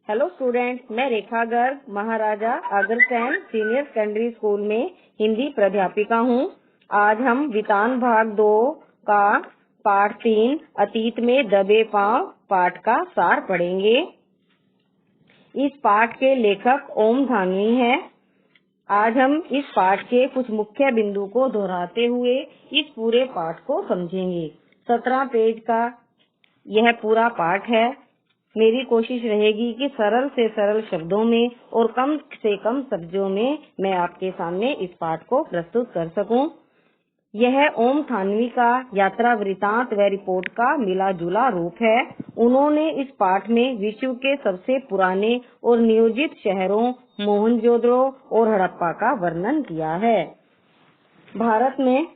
Hello students, मैं रेखा Garg Maharaja Agrasen senior secondary school में हिंदी प्राध्यापिका हूँ। आज हम वितान भाग 2 का पाठ 3 अतीत में दबे पांव पाठ का सार पढ़ेंगे। इस पाठ के लेखक ओम धानवी हैं। आज हम इस पाठ के कुछ मुख्य बिंदु को दोहराते हुए इस पूरे पाठ को समझेंगे। 17 पेज का यह पूरा पाठ है। मेरी कोशिश रहेगी कि सरल से सरल शब्दों में और कम से कम शब्दों में मैं आपके सामने इस पाठ को प्रस्तुत कर सकूं। यह ओम थानवी का यात्रा वृतांत व रिपोर्ट का मिला जुला रूप है। उन्होंने इस पाठ में विश्व के सबसे पुराने और नियोजित शहरों मोहनजोदड़ो और हड़प्पा का वर्णन किया है। भारत में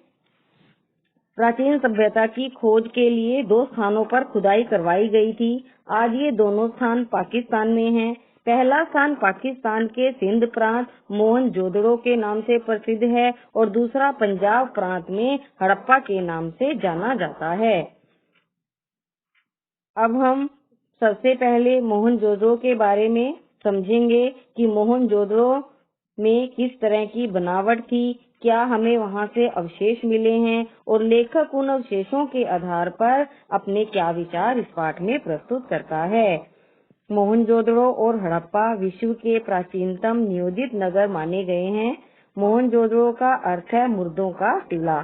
प्राचीन सभ्यता की खोज के लिए 2 स्थानों पर खुदाई करवाई गई थी। आज ये दोनों स्थान पाकिस्तान में हैं। पहला स्थान पाकिस्तान के सिंध प्रांत मोहनजोदड़ो के नाम से प्रसिद्ध है और दूसरा पंजाब प्रांत में हड़प्पा के नाम से जाना जाता है। अब हम सबसे पहले मोहनजोदड़ो के बारे में समझेंगे कि मोहनजोदड़ो में किस तरह की बनावट थी, क्या हमें वहां से अवशेष मिले हैं और लेखक उन अवशेषों के आधार पर अपने क्या विचार इस पाठ में प्रस्तुत करता है। मोहनजोदड़ो और हड़प्पा विश्व के प्राचीनतम नियोजित नगर माने गए हैं। मोहनजोदड़ो का अर्थ है मुर्दों का टीला।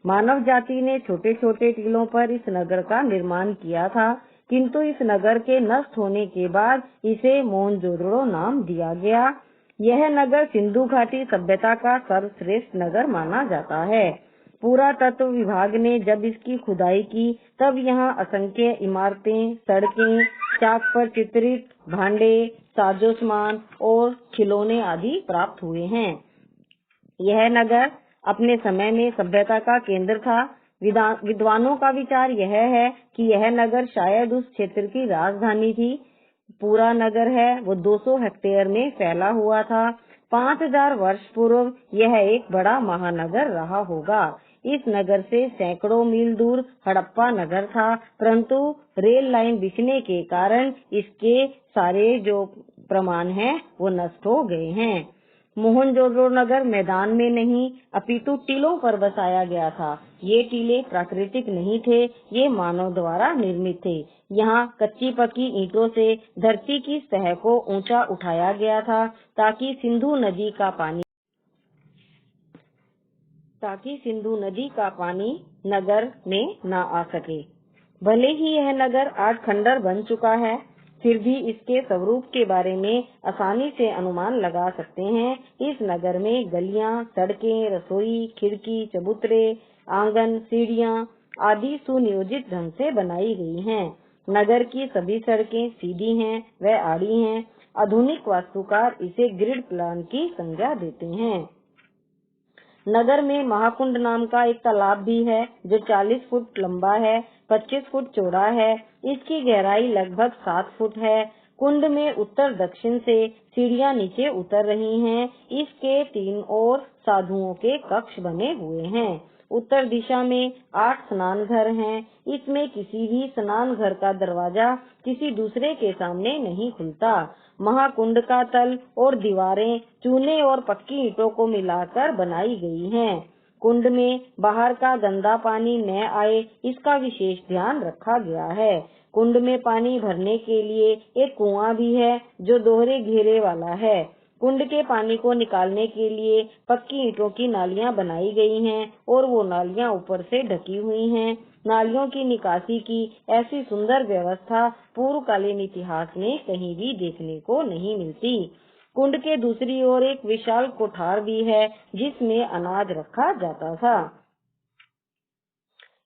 मानव जाति ने छोटे छोटे टीलों पर इस नगर का निर्माण किया था, किंतु इस नगर के नष्ट होने के बाद इसे मोहनजोदड़ो नाम दिया गया। यह नगर सिंधु घाटी सभ्यता का सर्वश्रेष्ठ नगर माना जाता है। पुरातत्व विभाग ने जब इसकी खुदाई की तब यहाँ असंख्य इमारतें, सड़कें, चाक पर चित्रित भांडे, साजोसामान और खिलौने आदि प्राप्त हुए हैं। यह नगर अपने समय में सभ्यता का केंद्र था। विद्वानों का विचार यह है कि यह नगर शायद उस क्षेत्र की राजधानी थी। पूरा नगर है वो 200 हेक्टेयर में फैला हुआ था। 5000 वर्ष पूर्व यह एक बड़ा महानगर रहा होगा। इस नगर से सैकड़ों मील दूर हड़प्पा नगर था, परंतु रेल लाइन बिछने के कारण इसके सारे जो प्रमाण हैं वो नष्ट हो गए हैं। मोहनजोदड़ो नगर मैदान में नहीं अपितु टीलों पर बसाया गया था। ये टीले प्राकृतिक नहीं थे, ये मानव द्वारा निर्मित थे। यहाँ कच्ची पक्की ईंटों से धरती की सतह को ऊंचा उठाया गया था ताकि सिंधु नदी का पानी नगर में न आ सके। भले ही यह नगर आज खंडर बन चुका है, फिर भी इसके स्वरूप के बारे में आसानी से अनुमान लगा सकते हैं। इस नगर में गलियां, सड़कें, रसोई, खिड़की, चबूतरे, आंगन, सीढ़ियां आदि सुनियोजित ढंग से बनाई गई हैं। नगर की सभी सड़कें सीधी हैं व आड़ी हैं। आधुनिक वास्तुकार इसे ग्रिड प्लान की संज्ञा देते हैं। नगर में महाकुंड नाम का एक तालाब भी है जो 40 फुट लंबा है, 25 फुट चौड़ा है। इसकी गहराई लगभग 7 फुट है। कुंड में उत्तर दक्षिण से सीढ़ियां नीचे उतर रही हैं। इसके 3 ओर साधुओं के कक्ष बने हुए हैं। उत्तर दिशा में 8 स्नान घर हैं। इसमें किसी भी स्नान घर का दरवाजा किसी दूसरे के सामने नहीं खुलता। महाकुंड का तल और दीवारें चूने और पक्की ईंटों को मिलाकर बनाई गई हैं। कुंड में बाहर का गंदा पानी न आए, इसका विशेष ध्यान रखा गया है। कुंड में पानी भरने के लिए एक कुआं भी है जो दोहरे घेरे वाला है। कुंड के पानी को निकालने के लिए पक्की ईंटों की नालियां बनाई गई हैं और वो नालियां ऊपर से ढकी हुई हैं। नालियों की निकासी की ऐसी सुंदर व्यवस्था पूर्वकालीन इतिहास में कहीं भी देखने को नहीं मिलती। कुंड के दूसरी ओर एक विशाल कोठार भी है जिसमें अनाज रखा जाता था।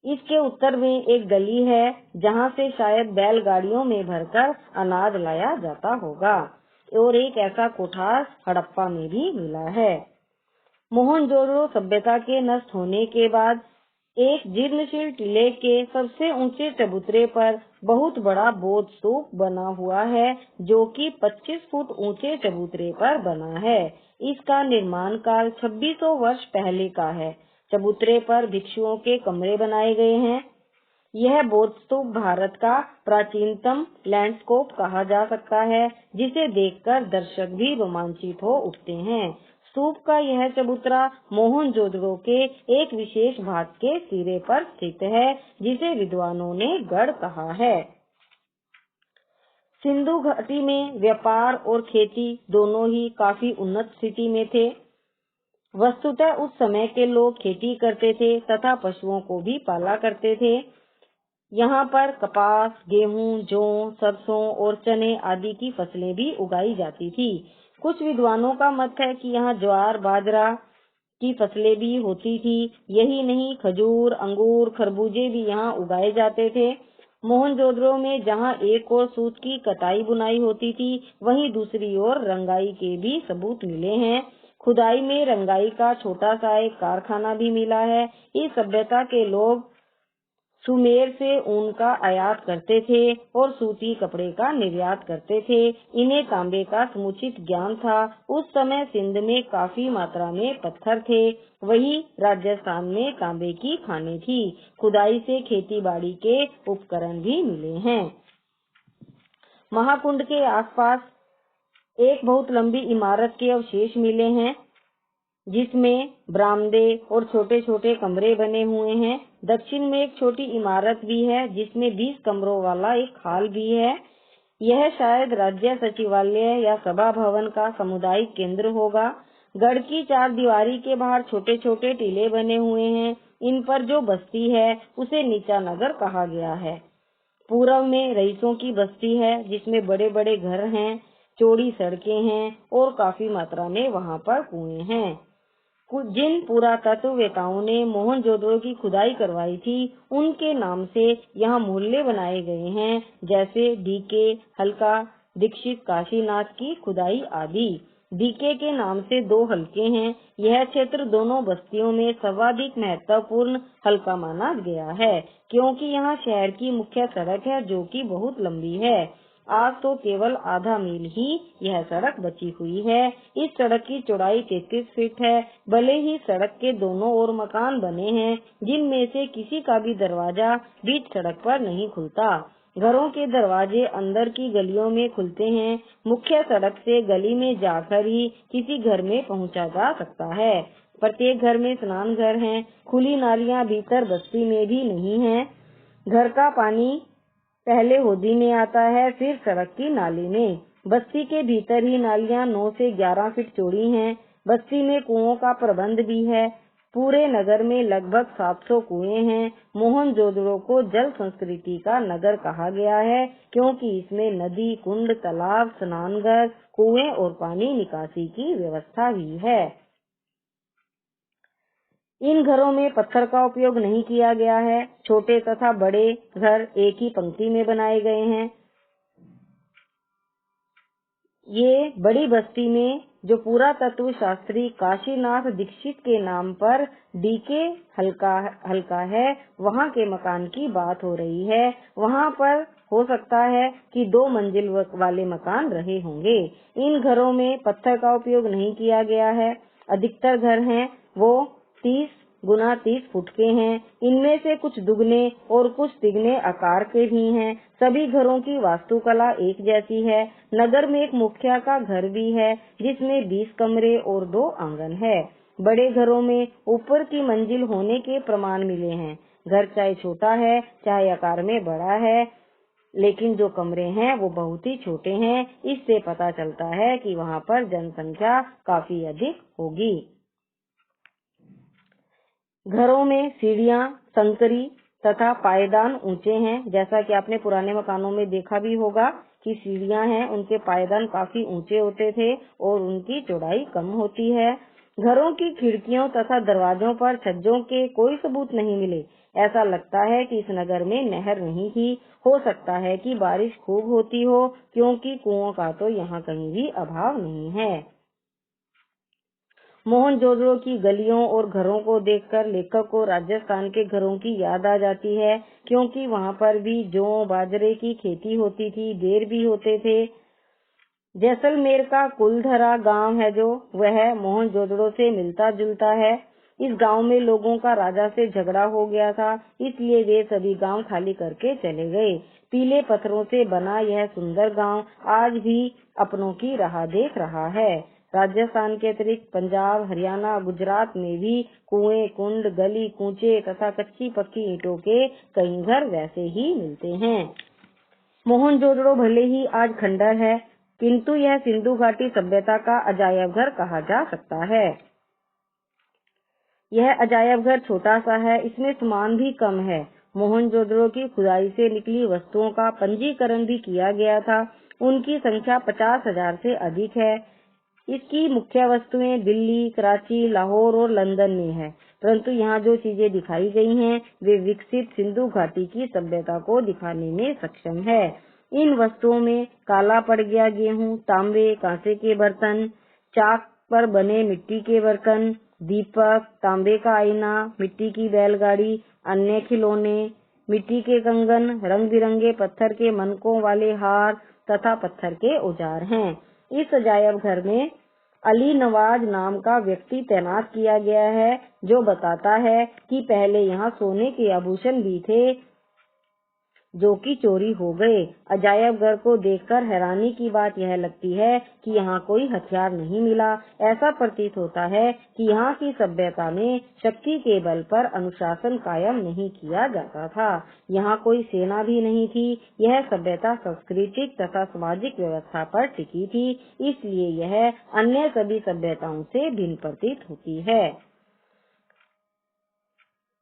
इसके उत्तर में एक गली है जहां से शायद बैलगाड़ियों में भरकर अनाज लाया जाता होगा और एक ऐसा कोठार हड़प्पा में भी मिला है। मोहनजोदड़ो सभ्यता के नष्ट होने के बाद एक जीर्णशील टीले के सबसे ऊंचे चबूतरे पर बहुत बड़ा बौद्ध स्तूप बना हुआ है जो कि 25 फुट ऊंचे चबूतरे पर बना है। इसका निर्माण काल 2600 वर्ष पहले का है। चबूतरे पर भिक्षुओं के कमरे बनाए गए हैं। यह बौद्ध स्तूप भारत का प्राचीनतम लैंडस्केप कहा जा सकता है, जिसे देखकर दर्शक भी रोमांचित हो उठते हैं। स्तूप का यह चबूतरा मोहनजोदड़ो के एक विशेष भाग के सिरे पर स्थित है, जिसे विद्वानों ने गढ़ कहा है। सिंधु घाटी में व्यापार और खेती दोनों ही काफी उन्नत स्थिति में थे। वस्तुतः उस समय के लोग खेती करते थे तथा पशुओं को भी पाला करते थे। यहाँ पर कपास, गेहूं, जौ, सरसों और चने आदि की फसलें भी उगाई जाती थी। कुछ विद्वानों का मत है कि यहाँ ज्वार, बाजरा की फसलें भी होती थी। यही नहीं, खजूर, अंगूर, खरबूजे भी यहाँ उगाए जाते थे। मोहनजोदड़ो में जहाँ एक ओर सूत की कताई बुनाई होती थी, वहीं दूसरी ओर रंगाई के भी सबूत मिले हैं। खुदाई में रंगाई का छोटा सा एक कारखाना भी मिला है। इस सभ्यता के लोग सुमेर से ऊन का आयात करते थे और सूती कपड़े का निर्यात करते थे। इन्हें तांबे का समुचित ज्ञान था। उस समय सिंध में काफी मात्रा में पत्थर थे। वही राजस्थान में तांबे की खानें थी। खुदाई से खेती बाड़ी के उपकरण भी मिले हैं। महाकुंड के आसपास एक बहुत लंबी इमारत के अवशेष मिले हैं, जिसमें बरामदे और छोटे छोटे कमरे बने हुए हैं। दक्षिण में एक छोटी इमारत भी है, जिसमें 20 कमरों वाला एक हॉल भी है। यह शायद राज्य सचिवालय या सभा भवन का सामुदायिक केंद्र होगा। गढ़ की चार दीवारी के बाहर छोटे छोटे टीले बने हुए हैं। इन पर जो बस्ती है, उसे नीचा नगर कहा गया है। पूर्व में रईसों की बस्ती है, जिसमें बड़े बड़े घर हैं, चौड़ी सड़कें हैं और काफी मात्रा में वहाँ पर कुएं हैं। जिन पुरातत्ववेताओं ने मोहनजोदड़ो की खुदाई करवाई थी, उनके नाम से यहाँ मोहल्ले बनाए गए हैं, जैसे डीके, हल्का, दीक्षित, काशीनाथ की खुदाई आदि। डीके के नाम से 2 हल्के हैं। यह क्षेत्र दोनों बस्तियों में सर्वाधिक महत्वपूर्ण हल्का माना गया है, क्योंकि यहाँ शहर की मुख्य सड़क है, जो कि बहुत लंबी है। आज तो केवल आधा मील ही यह सड़क बची हुई है। इस सड़क की चौड़ाई 33 फीट है। भले ही सड़क के दोनों ओर मकान बने हैं, जिनमें से किसी का भी दरवाजा बीच सड़क पर नहीं खुलता। घरों के दरवाजे अंदर की गलियों में खुलते हैं। मुख्य सड़क से गली में जाकर ही किसी घर में पहुंचा जा सकता है। प्रत्येक घर में स्नान घर हैं। खुली नालियां भीतर बस्ती में भी नहीं है। घर का पानी पहले होदी में आता है, फिर सड़क की नाली में। बस्ती के भीतर ही नालियां 9 से 11 फीट चौड़ी हैं। बस्ती में कुओं का प्रबंध भी है। पूरे नगर में लगभग 700 कुएं हैं। मोहनजोदड़ो को जल संस्कृति का नगर कहा गया है, क्योंकि इसमें नदी, कुंड, तालाब, स्नानघर, कुएं और पानी निकासी की व्यवस्था भी है। इन घरों में पत्थर का उपयोग नहीं किया गया है। छोटे तथा बड़े घर एक ही पंक्ति में बनाए गए हैं। ये बड़ी बस्ती में जो पुरातत्व शास्त्री काशीनाथ दीक्षित के नाम पर डीके हल्का है, वहाँ के मकान की बात हो रही है। वहाँ पर हो सकता है कि 2 मंजिल वाले मकान रहे होंगे। इन घरों में पत्थर का उपयोग नहीं किया गया है। अधिकतर घर हैं वो 30 गुना 30 फुट के हैं। इनमें से कुछ दुगने और कुछ तिगने आकार के भी हैं। सभी घरों की वास्तुकला एक जैसी है। नगर में एक मुखिया का घर भी है, जिसमें 20 कमरे और 2 आंगन है। बड़े घरों में ऊपर की मंजिल होने के प्रमाण मिले हैं। घर चाहे छोटा है, चाहे आकार में बड़ा है, लेकिन जो कमरे हैं वो बहुत ही छोटे हैं। इससे पता चलता है कि वहाँ पर जनसंख्या काफी अधिक होगी। घरों में सीढ़ियाँ, संकरी तथा पायदान ऊंचे हैं। जैसा कि आपने पुराने मकानों में देखा भी होगा कि सीढ़ियाँ हैं, उनके पायदान काफी ऊंचे होते थे और उनकी चौड़ाई कम होती है। घरों की खिड़कियों तथा दरवाजों पर छज्जों के कोई सबूत नहीं मिले। ऐसा लगता है कि इस नगर में नहर नहीं थी। हो सकता है कि बारिश खूब होती हो, क्योंकि कुओं का तो यहाँ कहीं भी अभाव नहीं है। मोहनजोदड़ो की गलियों और घरों को देखकर लेखक को राजस्थान के घरों की याद आ जाती है, क्योंकि वहाँ पर भी जौ, बाजरे की खेती होती थी, बेर भी होते थे। जैसलमेर का कुलधरा गांव है जो, वह मोहनजोदड़ो से मिलता जुलता है। इस गांव में लोगों का राजा से झगड़ा हो गया था, इसलिए वे सभी गांव खाली करके चले गए। पीले पत्थरों से बना यह सुंदर गांव आज भी अपनों की राह देख रहा है। राजस्थान के अतिरिक्त पंजाब, हरियाणा, गुजरात में भी कुएं, कुंड, गली कूचे तथा कच्ची पक्की ईंटों के कई घर वैसे ही मिलते हैं। मोहनजोदड़ो भले ही आज खंडर है, किंतु यह सिंधु घाटी सभ्यता का अजायब घर कहा जा सकता है। यह अजायब घर छोटा सा है, इसमें सामान भी कम है। मोहनजोदड़ो की खुदाई से निकली वस्तुओं का पंजीकरण भी किया गया था। उनकी संख्या 50,000 से अधिक है। इसकी मुख्य वस्तुएं दिल्ली, कराची, लाहौर और लंदन में है, परंतु यहाँ जो चीजें दिखाई गई हैं वे विकसित सिंधु घाटी की सभ्यता को दिखाने में सक्षम है। इन वस्तुओं में काला पड़ गया गेहूं, तांबे, कांसे के बर्तन, चाक पर बने मिट्टी के बर्तन, दीपक, तांबे का आईना, मिट्टी की बैलगाड़ी, अन्य खिलौने, मिट्टी के कंगन, रंग बिरंगे पत्थर के मनकों वाले हार तथा पत्थर के औजार हैं। इस अजायब घर में अली नवाज नाम का व्यक्ति तैनात किया गया है, जो बताता है कि पहले यहाँ सोने के आभूषण भी थे जो कि चोरी हो गए। अजायब घर को देखकर हैरानी की बात यह लगती है कि यहाँ कोई हथियार नहीं मिला। ऐसा प्रतीत होता है कि यहाँ की सभ्यता में शक्ति के बल पर अनुशासन कायम नहीं किया जाता था। यहाँ कोई सेना भी नहीं थी। यह सभ्यता सांस्कृतिक तथा सामाजिक व्यवस्था पर टिकी थी, इसलिए यह अन्य सभी सभ्यताओं से भिन्न प्रतीत होती है।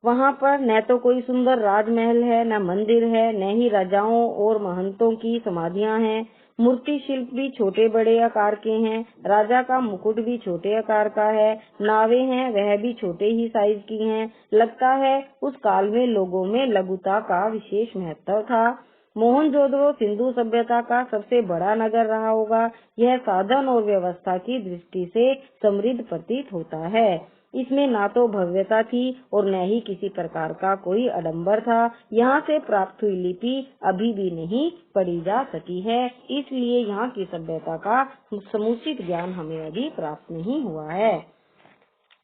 वहाँ पर न तो कोई सुंदर राजमहल है, न मंदिर है, न ही राजाओं और महंतों की समाधियां हैं। मूर्ति शिल्प भी छोटे बड़े आकार के हैं। राजा का मुकुट भी छोटे आकार का है। नावें हैं, वह भी छोटे ही साइज की हैं। लगता है उस काल में लोगों में लघुता का विशेष महत्व था। मोहनजोदड़ो सिंधु सभ्यता का सबसे बड़ा नगर रहा होगा। यह साधन और व्यवस्था की दृष्टि से समृद्ध प्रतीत होता है। इसमें ना तो भव्यता थी और न ही किसी प्रकार का कोई आडंबर था। यहाँ से प्राप्त हुई लिपि अभी भी नहीं पढ़ी जा सकी है, इसलिए यहाँ की सभ्यता का समुचित ज्ञान हमें अभी प्राप्त नहीं हुआ है।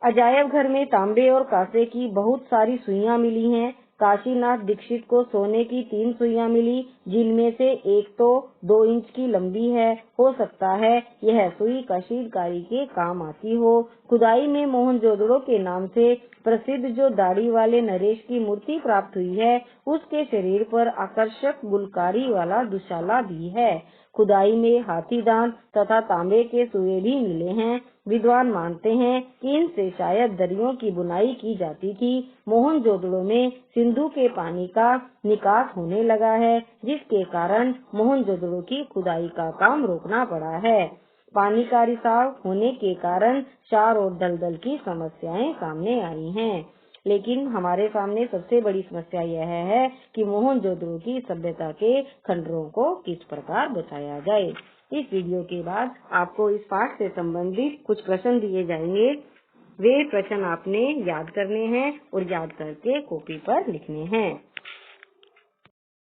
अजायब घर में तांबे और कांसे की बहुत सारी सुइयां मिली हैं। काशीनाथ दीक्षित को सोने की 3 सुइयां मिली, जिनमें से एक तो 2 इंच की लंबी है। हो सकता है यह सुई कशीदकारी के काम आती हो। खुदाई में मोहनजोदड़ो के नाम से प्रसिद्ध जो दाढ़ी वाले नरेश की मूर्ति प्राप्त हुई है, उसके शरीर पर आकर्षक गुलकारी वाला दुशाला भी है। खुदाई में हाथी दांत तथा तांबे के सुए भी मिले हैं। विद्वान मानते हैं कि इनसे शायद दरियों की बुनाई की जाती थी। मोहनजोदड़ो में सिंधु के पानी का निकास होने लगा है, जिसके कारण मोहनजोदड़ो की खुदाई का काम रोकना पड़ा है। पानी का रिसाव होने के कारण क्षार और दलदल की समस्याएं सामने आई हैं। लेकिन हमारे सामने सबसे बड़ी समस्या यह है कि मोहनजोदड़ो की सभ्यता के खंडरों को किस प्रकार बचाया जाए। इस वीडियो के बाद आपको इस पाठ से संबंधित कुछ प्रश्न दिए जाएंगे। वे प्रश्न आपने याद करने हैं और याद करके कॉपी पर लिखने हैं।